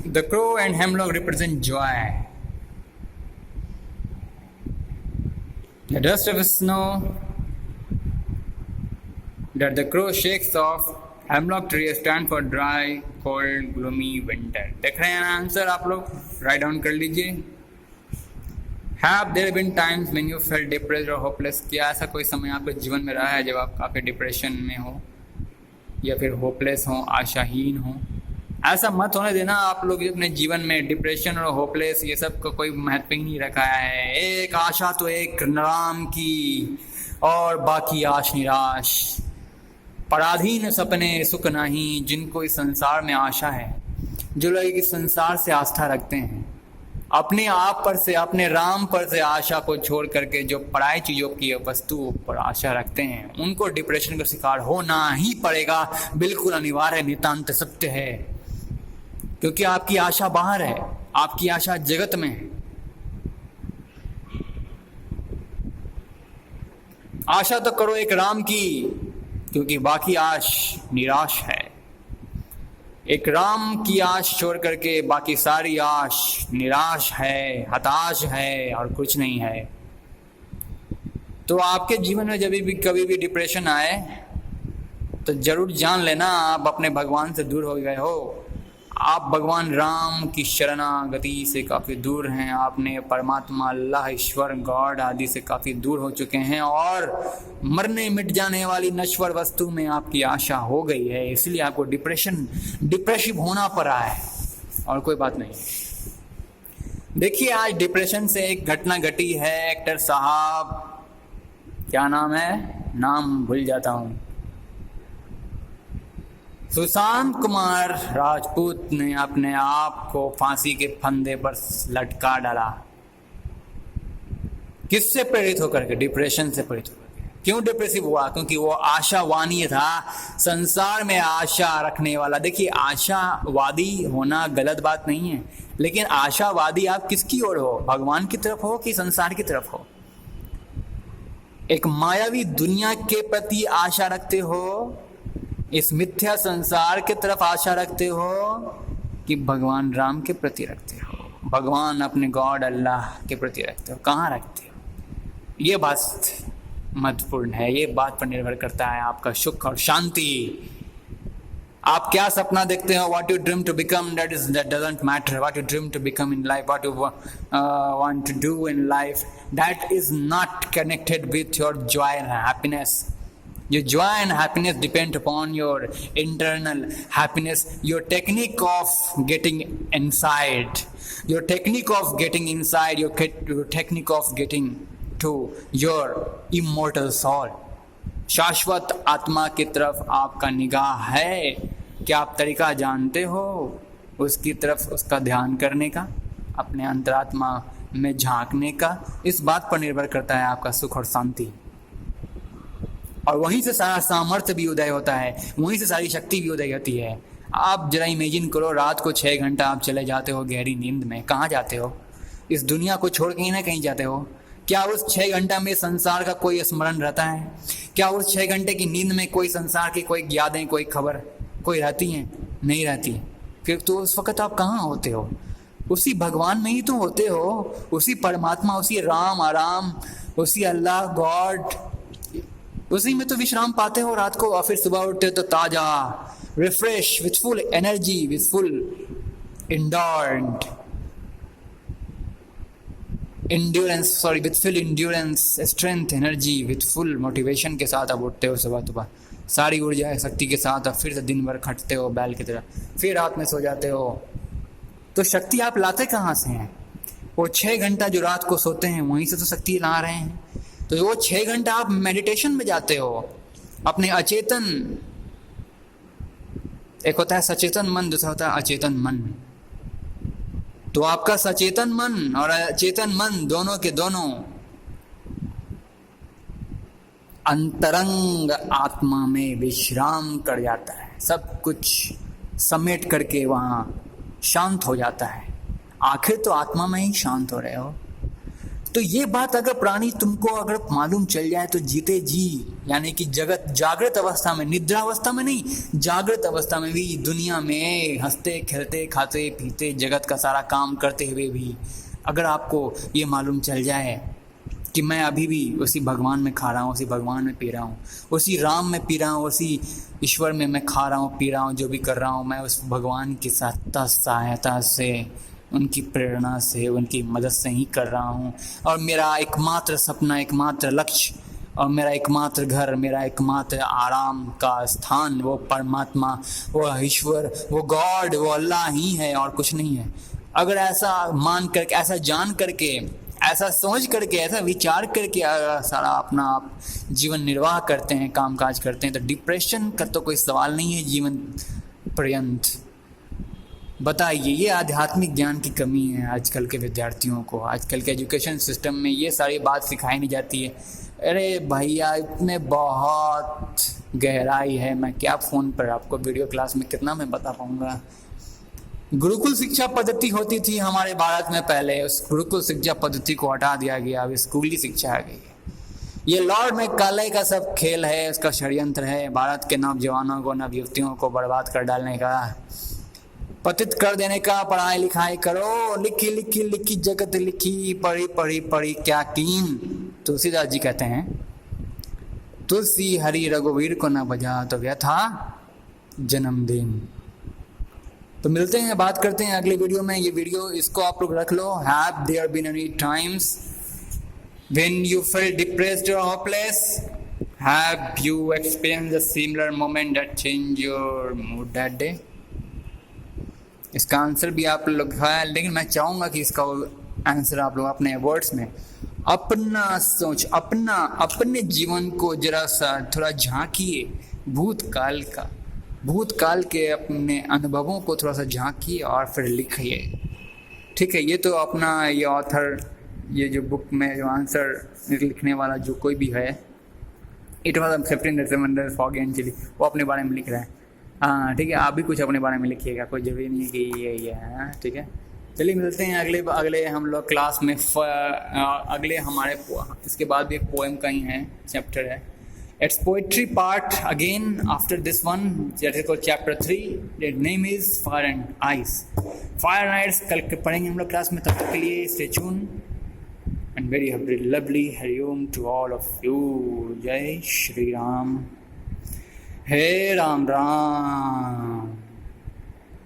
The crow and hemlock represent joy. The dust of snow that the crow shakes off, hemlock tree stand for dry, cold, gloomy winter. देख रहे हैं ना answer आप लोग? Write down कर लीजिए. Have there been times when you felt depressed or hopeless? क्या ऐसा कोई समय आपके जीवन में रहा है जब आप काफ़ी डिप्रेशन में हो या फिर होपलेस हो, आशाहीन हो? ऐसा मत होने देना आप लोग अपने जीवन में डिप्रेशन और होपलेस ये सब का कोई महत्व ही नहीं रखा है. एक आशा तो एक नाम की और बाकी आश निराश. पराधीन सपने सुख नहीं, जिनको इस संसार में आशा है. जो लोग इस संसार से आस्था रखते हैं, अपने आप पर से, अपने राम पर से आशा को छोड़ करके जो पराई चीज़ों की वस्तु पर आशा रखते हैं, उनको डिप्रेशन का शिकार होना ही पड़ेगा. बिल्कुल अनिवार्य, नितांत सत्य है. क्योंकि आपकी आशा बाहर है, आपकी आशा जगत में है. आशा तो करो एक राम की, क्योंकि बाकी आश निराश है. एक राम की आश छोड़ करके बाकी सारी आश निराश है, हताश है और कुछ नहीं है. तो आपके जीवन में जब भी कभी भी डिप्रेशन आए तो जरूर जान लेना आप अपने भगवान से दूर हो गए हो. आप भगवान राम की शरणागति से काफ़ी दूर हैं. आपने परमात्मा, अल्लाह, ईश्वर, गॉड आदि से काफ़ी दूर हो चुके हैं और मरने मिट जाने वाली नश्वर वस्तु में आपकी आशा हो गई है. इसलिए आपको डिप्रेसिव होना पड़ा है और कोई बात नहीं. देखिए, आज डिप्रेशन से एक घटना घटी है. एक्टर साहब, क्या नाम है, नाम भूल जाता हूँ, सुशांत कुमार राजपूत ने अपने आप को फांसी के फंदे पर लटका डाला. किससे प्रेरित होकर के? डिप्रेशन से प्रेरित होकर के. क्यों डिप्रेसिव हुआ? क्योंकि वो आशावानी था, संसार में आशा रखने वाला. देखिए, आशावादी होना गलत बात नहीं है, लेकिन आशावादी आप किसकी ओर हो? भगवान की तरफ हो कि संसार की तरफ हो? एक मायावी दुनिया के प्रति आशा रखते हो, इस मिथ्या संसार के तरफ आशा रखते हो, कि भगवान राम के प्रति रखते हो, भगवान अपने गॉड अल्लाह के प्रति रखते हो? कहाँ रखते हो? ये बात महत्वपूर्ण है. ये बात पर निर्भर करता है आपका सुख और शांति. आप क्या सपना देखते हो? What you dream to become, that doesn't matter. What you dream to become in life, what you want to do in life, that is not connected with your joy and happiness. Your joy and happiness depend upon your internal happiness, your technique of getting inside, your technique of getting inside, your technique of getting to your immortal soul. शाश्वत आत्मा की तरफ आपका निगाह है. क्या आप तरीका जानते हो उसकी तरफ, उसका ध्यान करने का, अपने अंतरात्मा में झांकने का? इस बात पर निर्भर करता है आपका सुख और शांति. और वहीं से सारा सामर्थ्य भी उदय होता है, वहीं से सारी शक्ति भी उदय होती है. आप जरा इमेजिन करो, रात को 6 घंटा आप चले जाते हो गहरी नींद में. कहाँ जाते हो? इस दुनिया को छोड़ कहीं ना कहीं जाते हो. क्या उस 6 घंटा में संसार का कोई स्मरण रहता है? क्या उस 6 घंटे की नींद में कोई संसार की कोई यादें, कोई खबर, कोई रहती हैं? नहीं रहती. फिर तो उस वक्त आप कहाँ होते हो? उसी भगवान में ही तो होते हो, उसी परमात्मा, उसी राम, आराम, उसी अल्लाह, गॉड, उसी में तो विश्राम पाते हो रात को. और फिर सुबह उठते हो तो ताजा, refresh, with full energy, with full with full endurance, strength, energy, with full motivation के साथ आप उठते हो सुबह, सारी ऊर्जा शक्ति के साथ. और फिर से दिन भर खटते हो बैल की तरह, फिर रात में सो जाते हो. तो शक्ति आप लाते कहाँ से हैं? वो 6 घंटा जो रात को सोते हैं, वहीं से तो शक्ति ला रहे हैं. तो वो 6 घंटा आप मेडिटेशन में जाते हो, अपने अचेतन, एक होता है सचेतन मन, दूसरा होता है अचेतन मन. तो आपका सचेतन मन और अचेतन मन दोनों के दोनों अंतरंग आत्मा में विश्राम कर जाता है. सब कुछ समेट करके वहाँ शांत हो जाता है. आखिर तो आत्मा में ही शांत हो रहे हो. तो ये बात अगर प्राणी तुमको अगर मालूम चल जाए तो जीते जी, यानी कि जगत जागृत अवस्था में, निद्रा अवस्था में नहीं, जागृत अवस्था में भी दुनिया में हंसते खेलते खाते पीते जगत का सारा काम करते हुए भी अगर आपको ये मालूम चल जाए कि मैं अभी भी उसी भगवान में खा रहा हूँ, उसी भगवान में पी रहा हूँ, उसी राम में पी रहा हूँ, उसी ईश्वर में मैं खा रहा हूँ पी रहा हूँ, जो भी कर रहा हूँ मैं उस भगवान की सहायता से, उनकी प्रेरणा से, उनकी मदद से ही कर रहा हूँ। और मेरा एकमात्र सपना, एकमात्र लक्ष्य और मेरा एकमात्र घर, मेरा एकमात्र आराम का स्थान वो परमात्मा, वो ईश्वर, वो गॉड, वो अल्लाह ही है और कुछ नहीं है। अगर ऐसा मान करके, ऐसा जान करके, ऐसा सोच करके, ऐसा विचार करके सारा अपना आप जीवन निर्वाह करते हैं, काम काज करते हैं, तो डिप्रेशन का तो कोई सवाल नहीं है जीवन पर्यंत। बताइए, ये आध्यात्मिक ज्ञान की कमी है आजकल के विद्यार्थियों को। आजकल के एजुकेशन सिस्टम में ये सारी बात सिखाई नहीं जाती है। अरे भैया, इसमें बहुत गहराई है, मैं क्या फ़ोन पर आपको वीडियो क्लास में कितना मैं बता पाऊँगा। गुरुकुल शिक्षा पद्धति होती थी हमारे भारत में पहले, उस गुरुकुल शिक्षा पद्धति को हटा दिया गया, अब स्कूली शिक्षा आ गई है। ये लॉर्ड मैकाले का सब खेल है, उसका षड्यंत्र है, भारत के नौजवानों को, नवयुवतियों को बर्बाद कर डालने का, पतित कर देने का। पढ़ाई लिखाई करो, लिखी लिखी लिखी जगत लिखी, पढ़ी पढ़ी पढ़ी क्या कीन। तुलसीदास जी कहते हैं, तुलसी हरि रघुवीर को न बजा तो व्यथा जन्मदिन। तो मिलते हैं, बात करते हैं अगले वीडियो में। ये वीडियो इसको आप लोग रख लो। Have there been any times when you feel depressed और hopeless? Have you experienced a similar moment that change your mood that day? इसका आंसर भी आप लोग है, लेकिन मैं चाहूँगा कि इसका आंसर आप लोग अपने वर्ड्स में अपना सोच, अपने जीवन को जरा सा थोड़ा झांकिए, भूतकाल के अपने अनुभवों को थोड़ा सा झांकिए और फिर लिखिए। ठीक है, ये तो अपना ये ऑथर, ये जो बुक में जो आंसर लिखने वाला जो कोई भी है, it was 15 fog and chilly, वो अपने बारे में लिख रहा है। हाँ ठीक है, आप भी कुछ अपने बारे में लिखिएगा, कोई जरूरी नहीं है कि ये है। ठीक है, चलिए मिलते हैं अगले हम लोग क्लास में। अगले हमारे इसके बाद भी एक पोएम का ही है, चैप्टर है, it's poetry part again after this one, that is called chapter 3, that name is fire and ice. Fire and ice कल के पढ़ेंगे हम लोग क्लास में, तब तक के लिए stay tune and very lovely Hariom to all of you. जय श्री राम, हे राम राम।